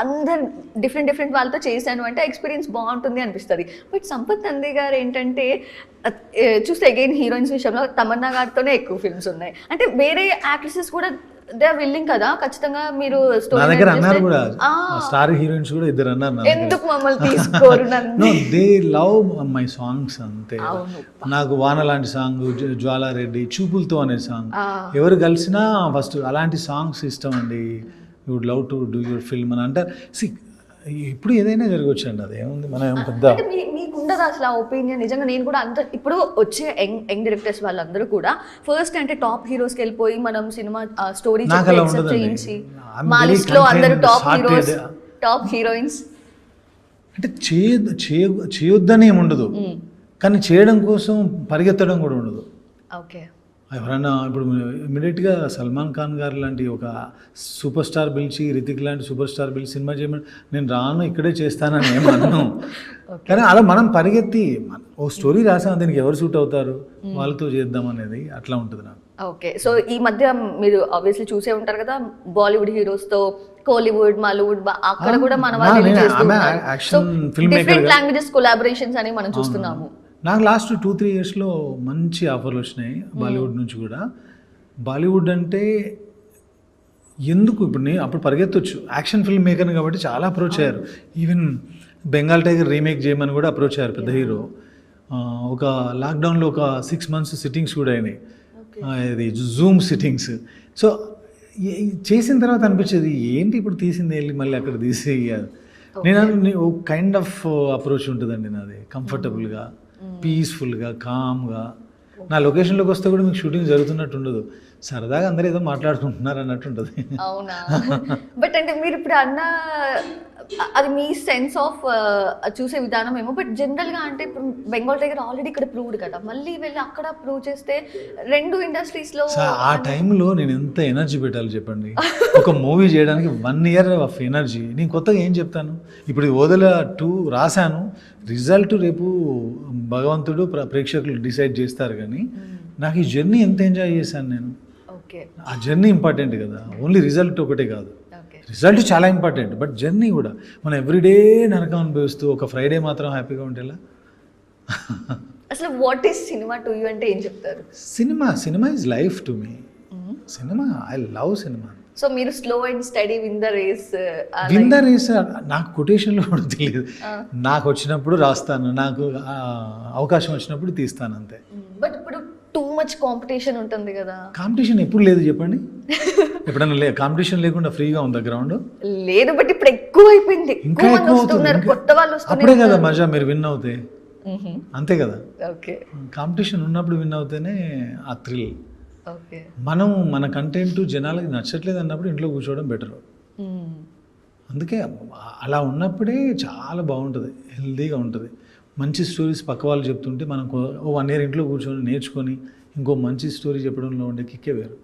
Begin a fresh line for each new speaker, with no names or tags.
అందరు డిఫరెంట్ వాళ్ళతో చేశాను అంటే ఎక్స్పీరియన్స్ బాగుంటుంది అనిపిస్తుంది. బట్ సంపత్ నంది గారు ఏంటంటే చూస్తే అగైన్ హీరోయిన్స్ విషయంలో తమన్నా గారితోనే ఎక్కువ ఫిల్మ్స్ ఉన్నాయి. అంటే వేరే యాక్ట్రెసెస్ కూడా దే ఆర్ విల్లింగ్ కదా ఖచ్చితంగా మీరు
నా దగ్గర అన్నారు కూడా, స్టార్ హీరోయిన్స్ కూడా ఇద్దరు అన్నారు
ఎందుకు మమ్మల్ని తీసుకోరు
no they love my songs అంతే. నాకు వాన లాంటి సాంగ్, జ్వాలారెడ్డి, చూపులతో అనే సాంగ్ ఎవరు కలిసినా ఫస్ట్ అలాంటి సాంగ్స్ ఇష్టం అండి. You would love to do your film అని అంటారు. ఇప్పుడు ఏదైనా జరగవచ్చు అండి, అదేముంది మనం పెద్ద
మీకుండదు అసలు ఆ ఒపీనియన్. నిజంగా నేను కూడా అంత ఇప్పుడు వచ్చే యంగ్ డైరెక్టర్స్ వాళ్ళందరూ కూడా ఫస్ట్ అంటే టాప్ హీరోస్కి వెళ్ళిపోయి మనం సినిమా స్టోరీ చేయించి మా లిస్ట్ లో అందరూ టాప్ హీరోస్ టాప్ హీరోయిన్స్
అంటే చేయొద్దని ఏమి ఉండదు, కానీ చేయడం కోసం పరిగెత్తడం కూడా ఉండదు.
ఓకే,
ఎవరైనా ఇప్పుడు ఇమీడియట్గా సల్మాన్ ఖాన్ గారు లాంటి ఒక సూపర్ స్టార్ పిలిచి, రితిక్ లాంటి సూపర్ స్టార్ పిలిచి సినిమా చేయమని నేను రాను ఇక్కడే చేస్తానని ఏమన్నాను. కానీ అలా మనం పరిగెత్తి ఓ స్టోరీ రాసాం, దీనికి ఎవరు సూట్ అవుతారు వాళ్ళతో చేద్దాం అనేది అట్లా ఉంటుంది నాకు.
ఓకే, సో ఈ మధ్య మీరు ఆబ్వియస్లీ చూసే ఉంటారు కదా బాలీవుడ్ హీరోస్తో కోలీవుడ్, మాలీవుడ్ అక్కడ కూడా మన వాళ్ళు డిఫరెంట్ లాంగ్వేజెస్ కొలాబరేషన్స్ అని మనం చూస్తున్నాము.
నాకు లాస్ట్ 2-3 ఇయర్స్లో మంచి ఆఫర్లు వచ్చినాయి బాలీవుడ్ నుంచి కూడా. బాలీవుడ్ అంటే ఎందుకు ఇప్పుడు నేను అప్పుడు పరిగెత్తొచ్చు, యాక్షన్ ఫిల్మ్ మేకర్ని కాబట్టి చాలా అప్రోచ్ అయ్యారు. ఈవెన్ బెంగాల్ టైగర్ రీమేక్ చేయమని కూడా అప్రోచ్ అయ్యారు పెద్ద హీరో. ఒక లాక్డౌన్లో ఒక 6 months సిట్టింగ్స్ కూడా అయినాయి, ఇది జూమ్ సిట్టింగ్స్. సో చేసిన తర్వాత అనిపించేది ఏంటి ఇప్పుడు తీసింది వెళ్ళి మళ్ళీ అక్కడ తీసి. నేను కైండ్ ఆఫ్ అప్రోచ్ ఉంటుందండి నాది, కంఫర్టబుల్గా, పీస్ఫుల్గా, కామ్గా. నా లొకేషన్లోకి వస్తే కూడా మీకు షూటింగ్ జరుగుతున్నట్టు ఉండదు, సరదాగా అందరూ ఏదో మాట్లాడుకుంటున్నారు అన్నట్టు ఉంటుంది.
అవునా? బట్ అంటే మీరు ఇప్పుడు అన్న అది మీ సెన్స్ ఆఫ్ చూసే విధానం ఏమో. బట్ జనరల్గా అంటే ఇప్పుడు బెంగాల్ టైగర్ ఆల్రెడీ ఇక్కడ ప్రూవ్డ్ కదా, మళ్ళీ వెళ్ళి అక్కడ ప్రూవ్ చేస్తే రెండు ఇండస్ట్రీస్లో
ఆ టైంలో నేను ఎంత ఎనర్జీ పెట్టాలి చెప్పండి. ఒక మూవీ చేయడానికి 1 year ఆఫ్ ఎనర్జీ. నేను కొత్తగా ఏం చెప్తాను, ఇప్పుడు ఓదెల 2 రాశాను, రిజల్ట్ రేపు భగవంతుడు ప్రేక్షకులు డిసైడ్ చేస్తారు. కానీ నాకు ఈ జర్నీ ఎంత ఎంజాయ్ చేశాను నేను. ఆ జర్నీ ఇంపార్టెంట్ కదా, ఓన్లీ రిజల్ట్ ఒకటే కాదు. రిజల్ట్ చాలా ఇంపార్టెంట్, బట్ జర్నీ కూడా. మనం ఎవ్రీడే నరకం అనుభవిస్తూ ఒక ఫ్రైడే మాత్రం హ్యాపీగా ఉండేలా.
అసలు what is cinema to you అంటే ఏం చెప్తారు?
Cinema is life to me. Cinema, I love cinema.
So మీరు slow and steady win the race
నాకు కొటేషన్లో కూడా తెలియదు. నాకు వచ్చినప్పుడు రాస్తాను, నాకు అవకాశం వచ్చినప్పుడు తీస్తాను అంతే.
బట్ ఇప్పుడు టూ మచ్ కాంపిటీషన్ ఉంటుంది కదా.
కాంపిటీషన్ ఎప్పుడు లేదు చెప్పండి, ఎప్పుడన్నా కాంపిటీషన్ లేకుండా ఫ్రీగా ఉందా గ్రౌండ్?
లేదు, బట్ ఇప్పుడు ఎక్కువ అయిపోయింది.
ఇంకా ఎక్కువ అవుతుంది,
కొత్త వాళ్ళు
అప్పుడే కదా మజా, మీరు విన్ అవుతే అంతే కదా.
ఓకే,
కాంపిటీషన్ ఉన్నప్పుడు విన్ అవుతేనే ఆ థ్రిల్.
ఓకే,
మనం మన కంటెంట్ జనాలకి నచ్చట్లేదు అన్నప్పుడు ఇంట్లో కూర్చోవడం బెటర్. అందుకే అలా ఉన్నప్పుడే చాలా బాగుంటుంది, హెల్తీగా ఉంటుంది. మంచి స్టోరీస్ పక్క వాళ్ళు చెప్తుంటే మనం 1 year ఇంట్లో కూర్చొని నేర్చుకొని ఇంకో మంచి స్టోరీ చెప్పడంలో ఉండే కిక్కే వేరు.